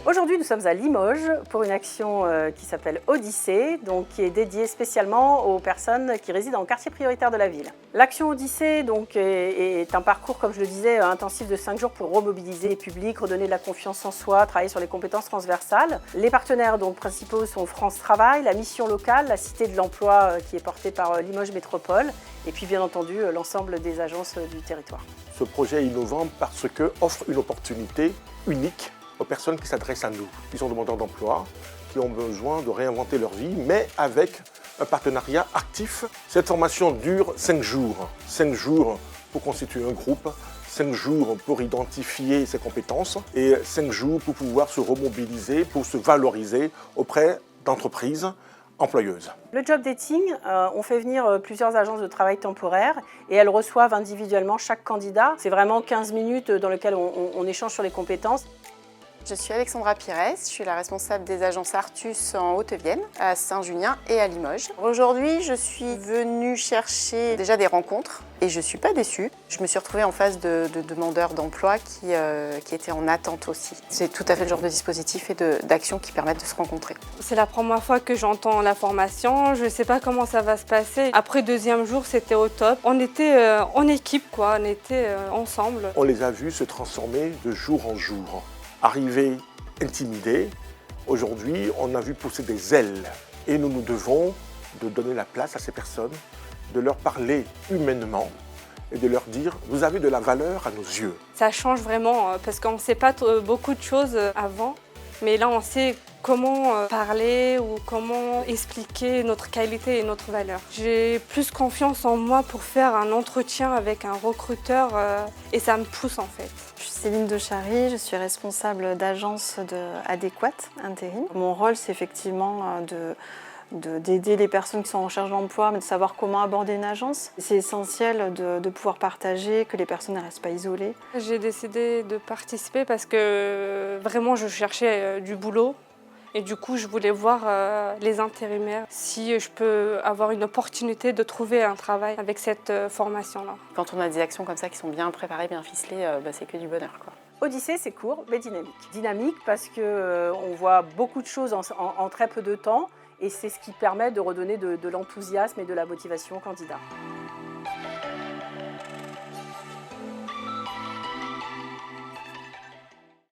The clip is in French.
Aujourd'hui, nous sommes à Limoges pour une action qui s'appelle Odyssée, donc qui est dédiée spécialement aux personnes qui résident dans le quartier prioritaire de la ville. L'action Odyssée donc, est un parcours, comme je le disais, intensif de 5 jours pour remobiliser les publics, redonner de la confiance en soi, travailler sur les compétences transversales. Les partenaires donc, principaux sont France Travail, la mission locale, la Cité de l'Emploi qui est portée par Limoges Métropole et puis bien entendu l'ensemble des agences du territoire. Ce projet est innovant parce qu'il offre une opportunité unique aux personnes qui s'adressent à nous, qui sont demandeurs d'emploi, qui ont besoin de réinventer leur vie, mais avec un partenariat actif. Cette formation dure 5 jours. 5 jours pour constituer un groupe, 5 jours pour identifier ses compétences et 5 jours pour pouvoir se remobiliser, pour se valoriser auprès d'entreprises employeuses. Le job dating, on fait venir plusieurs agences de travail temporaire et elles reçoivent individuellement chaque candidat. C'est vraiment 15 minutes dans lesquelles on échange sur les compétences. Je suis Alexandra Pires, je suis la responsable des agences Artus en Haute-Vienne, à Saint-Junien et à Limoges. Aujourd'hui, je suis venue chercher déjà des rencontres et je ne suis pas déçue. Je me suis retrouvée en face de demandeurs d'emploi qui étaient en attente aussi. C'est tout à fait le genre de dispositif et d'actions qui permettent de se rencontrer. C'est la première fois que j'entends la formation, je ne sais pas comment ça va se passer. Après le deuxième jour, c'était au top. On était en équipe, quoi. On était ensemble. On les a vus se transformer de jour en jour. Arrivés intimidés, aujourd'hui on a vu pousser des ailes et nous nous devons de donner la place à ces personnes, de leur parler humainement et de leur dire « vous avez de la valeur à nos yeux ». Ça change vraiment parce qu'on ne sait pas beaucoup de choses avant, mais là on sait comment parler ou comment expliquer notre qualité et notre valeur. J'ai plus confiance en moi pour faire un entretien avec un recruteur et ça me pousse en fait. Je suis Céline Dechary, je suis responsable d'agence Adéquate Intérim. Mon rôle, c'est effectivement d'aider les personnes qui sont en recherche d'emploi, mais de savoir comment aborder une agence. C'est essentiel de pouvoir partager, que les personnes ne restent pas isolées. J'ai décidé de participer parce que vraiment je cherchais du boulot. Et du coup, je voulais voir les intérimaires, si je peux avoir une opportunité de trouver un travail avec cette formation-là. Quand on a des actions comme ça qui sont bien préparées, bien ficelées, c'est que du bonheur, quoi. Odyssée, c'est court mais dynamique. Dynamique parce qu'on voit beaucoup de choses en très peu de temps et c'est ce qui permet de redonner de l'enthousiasme et de la motivation aux candidats.